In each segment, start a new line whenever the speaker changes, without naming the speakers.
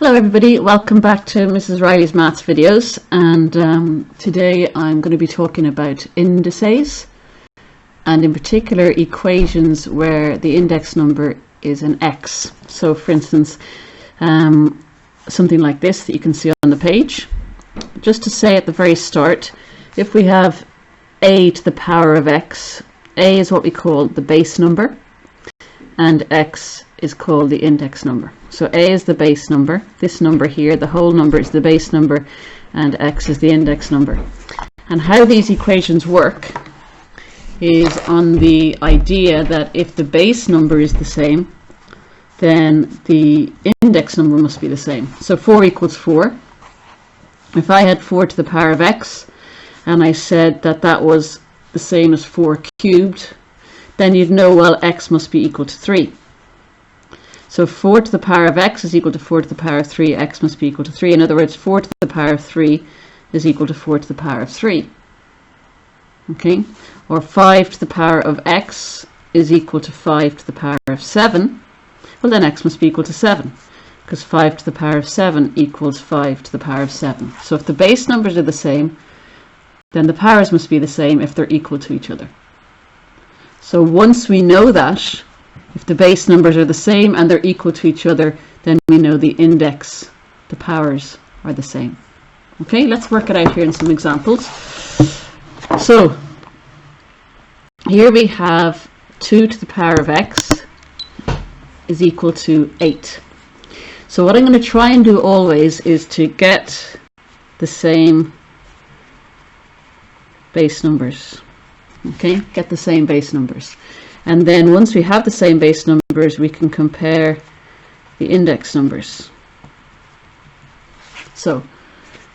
Hello everybody, welcome back to Mrs. Riley's Maths videos, and today I'm going to be talking about indices, and in particular equations where the index number is an x. So for instance, something like this that you can see on the page. Just to say at the very start, if we have a to the power of x, a is what we call the base number, and x is called the index number. So a is the base number, this number here, the whole number is the base number, and x is the index number. And how these equations work is on the idea that if the base number is the same, then the index number must be the same. So 4 equals 4. If I had 4 to the power of x, and I said that that was the same as 4 cubed, then you'd know, well, x must be equal to 3. So 4 to the power of x is equal to 4 to the power of 3, x must be equal to 3. In other words, 4 to the power of 3 is equal to 4 to the power of 3. Okay? Or 5 to the power of x is equal to 5 to the power of 7. Well, then x must be equal to 7, because 5 to the power of 7 equals 5 to the power of 7. So if the base numbers are the same, then the powers must be the same if they're equal to each other. So once we know that, if the base numbers are the same and they're equal to each other, then we know the index, the powers, are the same. Okay, let's work it out here in some examples. So here we have 2 to the power of x is equal to 8. So what I'm going to try and do always is to get the same base numbers. Okay, get the same base numbers. And then once we have the same base numbers, we can compare the index numbers. So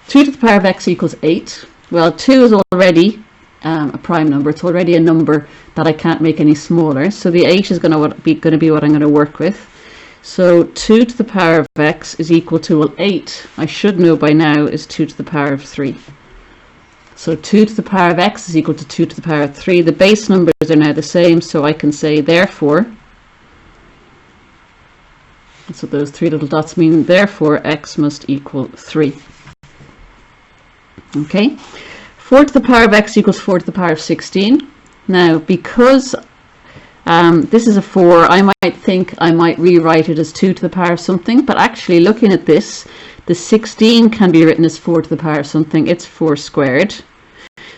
2 to the power of x equals 8. Well, 2 is already a prime number. It's already a number that I can't make any smaller. So the 8 is going to be what I'm going to work with. So 2 to the power of x is equal to, well, 8, I should know by now, is 2 to the power of 3. So 2 to the power of x is equal to 2 to the power of 3. The base numbers are now the same, so I can say, therefore, that's what those 3 little dots mean, therefore x must equal 3. Okay, 4 to the power of x equals 4 to the power of 16. Now, because this is a 4, I might think I might rewrite it as 2 to the power of something, but actually looking at this, the 16 can be written as 4 to the power of something. It's 4 squared.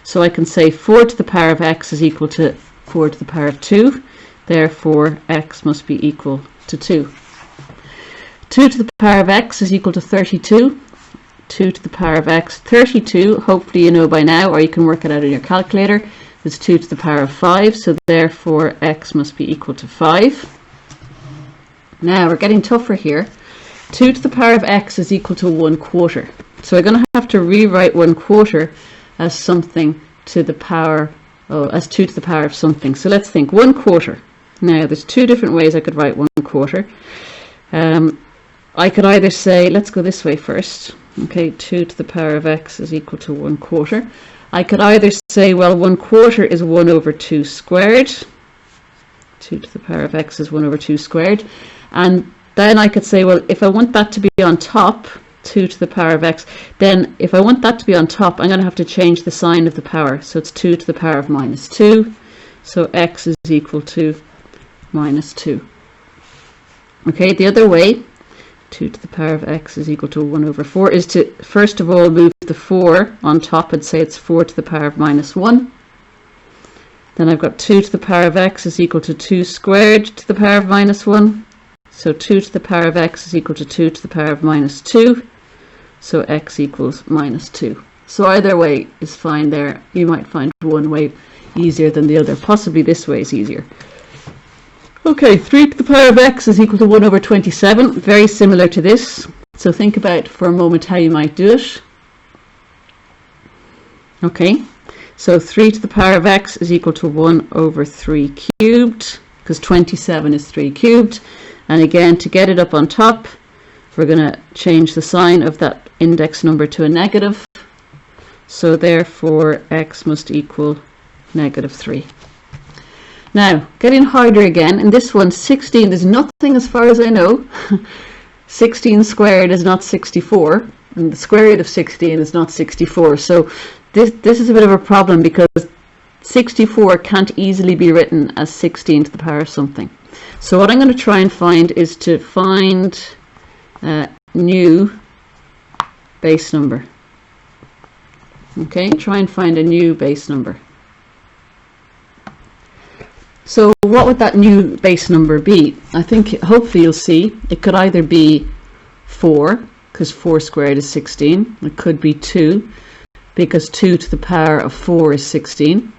So I can say 4 to the power of x is equal to 4 to the power of 2. Therefore, x must be equal to 2. 2 to the power of x is equal to 32. 2 to the power of x, 32, hopefully you know by now, or you can work it out in your calculator. It's 2 to the power of 5, so therefore x must be equal to 5. Now we're getting tougher here. 2 to the power of x is equal to 1/4. So we're going to have to rewrite 1/4 as something to the power, as 2 to the power of something. So let's think, 1/4. Now there's two different ways I could write 1/4. I could either say, let's go this way first. Okay, 2 to the power of x is equal to 1/4. I could either say, well, 1/4 is 1 over 2 squared. 2 to the power of x is 1 over 2 squared. And then I could say, well, if I want that to be on top, 2 to the power of x, then if I want that to be on top, I'm going to have to change the sign of the power. So it's 2 to the power of minus 2. So x is equal to minus 2. Okay, the other way, 2 to the power of x is equal to 1 over 4, is to first of all move the 4 on top and say it's 4 to the power of minus 1. Then I've got 2 to the power of x is equal to 2 squared to the power of minus 1. So 2 to the power of x is equal to 2 to the power of minus 2. So x equals minus 2. So either way is fine there. You might find one way easier than the other. Possibly this way is easier. Okay, 3 to the power of x is equal to 1 over 27. Very similar to this. So think about for a moment how you might do it. Okay, so 3 to the power of x is equal to 1 over 3 cubed, because 27 is 3 cubed. And again, to get it up on top, we're going to change the sign of that index number to a negative. So therefore, x must equal negative 3. Now, getting harder again. In this one, 16, there's nothing as far as I know 16 squared is not 64, and the square root of 16 is not 64. So this is a bit of a problem, because 64 can't easily be written as 16 to the power of something. So what I'm going to try and find is to find a new base number. Okay, try and find a new base number. So what would that new base number be? I think hopefully you'll see it could either be 4, because 4 squared is 16. It could be 2, because 2 to the power of 4 is 16.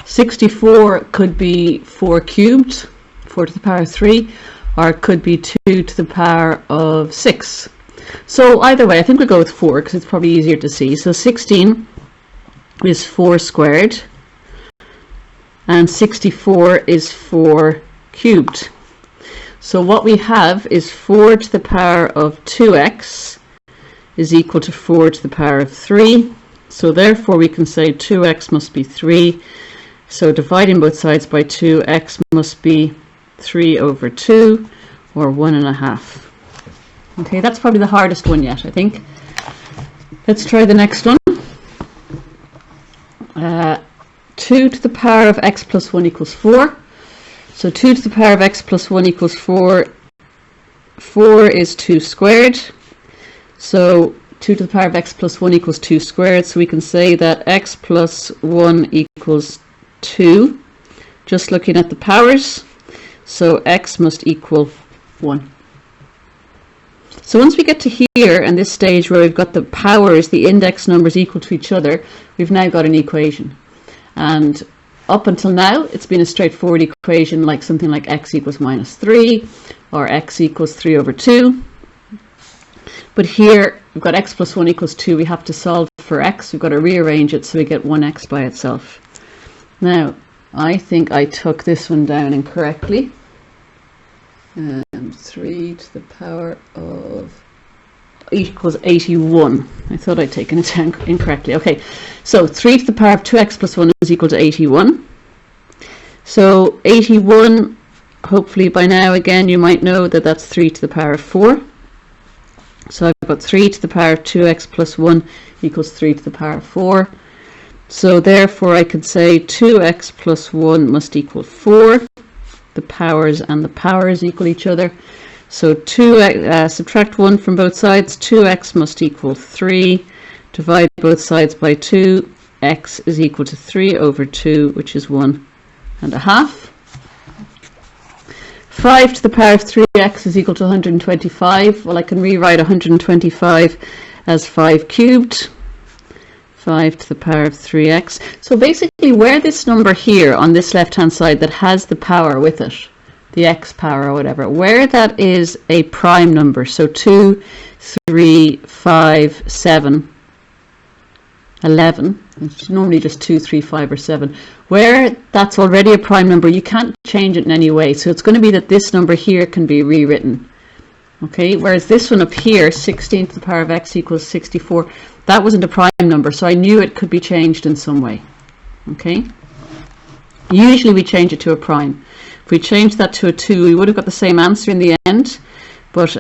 64 could be 4 cubed, 4 to the power of 3, or it could be 2 to the power of 6. So either way, I think we'll go with 4, because it's probably easier to see. So 16 is 4 squared, and 64 is 4 cubed. So what we have is 4 to the power of 2x is equal to 4 to the power of 3. So therefore we can say 2x must be 3. So dividing both sides by 2, x must be 3 over 2, or 1.5. Okay, that's probably the hardest one yet, I think. Let's try the next one. 2 to the power of x plus 1 equals 4. So 2 to the power of x plus 1 equals 4. 4 is 2 squared. So 2 to the power of x plus 1 equals 2 squared. So we can say that x plus 1 equals 2. Just looking at the powers. So x must equal 1. So once we get to here and this stage where we've got the powers, the index numbers equal to each other, we've now got an equation. And up until now, it's been a straightforward equation, like something like x equals minus 3, or x equals 3 over 2. But here, we've got x plus 1 equals 2. We have to solve for x. We've got to rearrange it so we get 1x by itself. Now, I think I took this one down incorrectly. 3 to the power of equals 81. I thought I'd taken it down incorrectly. Okay, so 3 to the power of 2x plus 1 is equal to 81. So 81, hopefully by now again you might know that that's 3 to the power of 4. So I've got 3 to the power of 2x plus 1 equals 3 to the power of 4. So therefore I could say 2x plus 1 must equal 4. The powers and the powers equal each other. So subtract 1 from both sides. 2x must equal 3. Divide both sides by 2. X is equal to 3 over 2, which is 1.5. 5 to the power of 3x is equal to 125. Well, I can rewrite 125 as 5 cubed. 5 to the power of 3x. So basically where this number here on this left hand side that has the power with it, the x power or whatever, where that is a prime number, so 2, 3, 5, 7, 11, it's normally just 2, 3, 5 or 7, where that's already a prime number, you can't change it in any way. So it's going to be that this number here can be rewritten. Okay, whereas this one up here, 16 to the power of x equals 64, that wasn't a prime number, so I knew it could be changed in some way. Okay, usually we change it to a prime. If we change that to a 2, we would have got the same answer in the end, but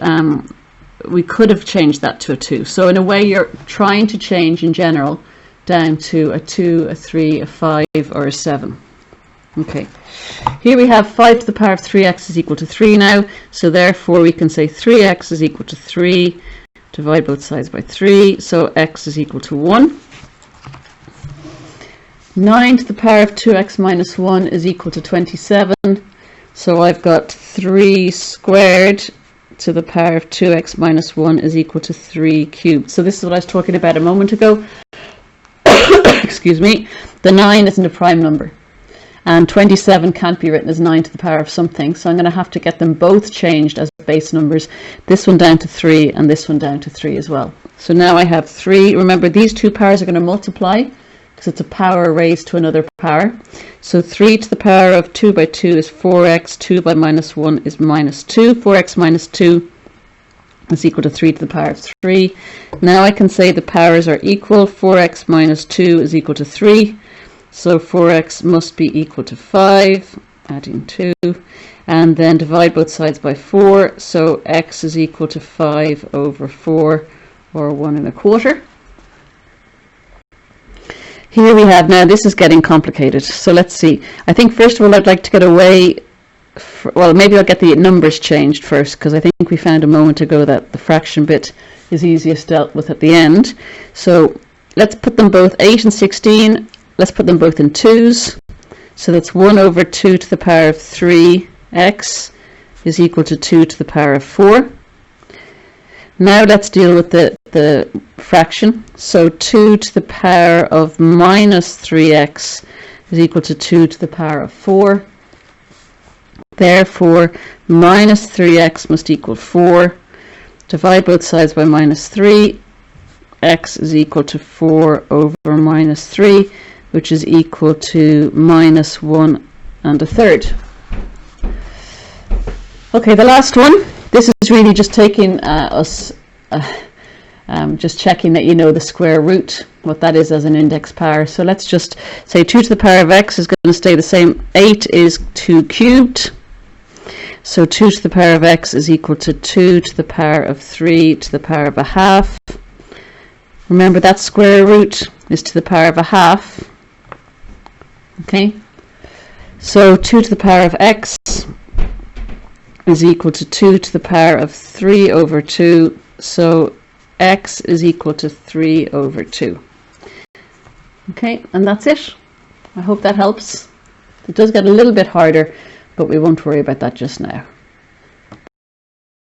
we could have changed that to a 2. So in a way you're trying to change in general down to a 2, a 3, a 5 or a 7. Okay, here we have 5 to the power of 3x is equal to 3 now, so therefore we can say 3x is equal to 3, divide both sides by 3, so x is equal to 1. 9 to the power of 2x minus 1 is equal to 27, so I've got 3 squared to the power of 2x minus 1 is equal to 3 cubed. So this is what I was talking about a moment ago. Excuse me, the 9 isn't a prime number. And 27 can't be written as 9 to the power of something, so I'm going to have to get them both changed as base numbers, this one down to 3 and this one down to 3 as well. So now I have 3, remember these two powers are going to multiply because it's a power raised to another power. So 3 to the power of 2 by 2 is 4x, 2 by minus 1 is minus 2, 4x minus 2 is equal to 3 to the power of 3. Now I can say the powers are equal, 4x minus 2 is equal to 3. So 4x must be equal to 5, adding 2, and then divide both sides by 4, so x is equal to 5 over 4, or 1 1/4. Here we have, now this is getting complicated, so let's see. I think first of all I'd like to get away, well, maybe I'll get the numbers changed first, because I think we found a moment ago that the fraction bit is easiest dealt with at the end. So let's put them both, 8 and 16, let's put them both in 2's. So that's 1 over 2 to the power of 3x is equal to 2 to the power of 4. Now let's deal with the fraction. So 2 to the power of minus 3x is equal to 2 to the power of 4. Therefore, minus 3x must equal 4. Divide both sides by minus 3. X is equal to 4 over minus 3, which is equal to minus 1 1/3. Okay, the last one. This is really just taking just checking that you know the square root, what that is as an index power. So let's just say 2 to the power of x is going to stay the same. 8 is 2 cubed. So 2 to the power of x is equal to 2 to the power of 3 to the power of a half. Remember that square root is to the power of a half. Okay, so 2 to the power of x is equal to 2 to the power of 3 over 2. So x is equal to 3 over 2. Okay, and that's it. I hope that helps. It does get a little bit harder, but we won't worry about that just now.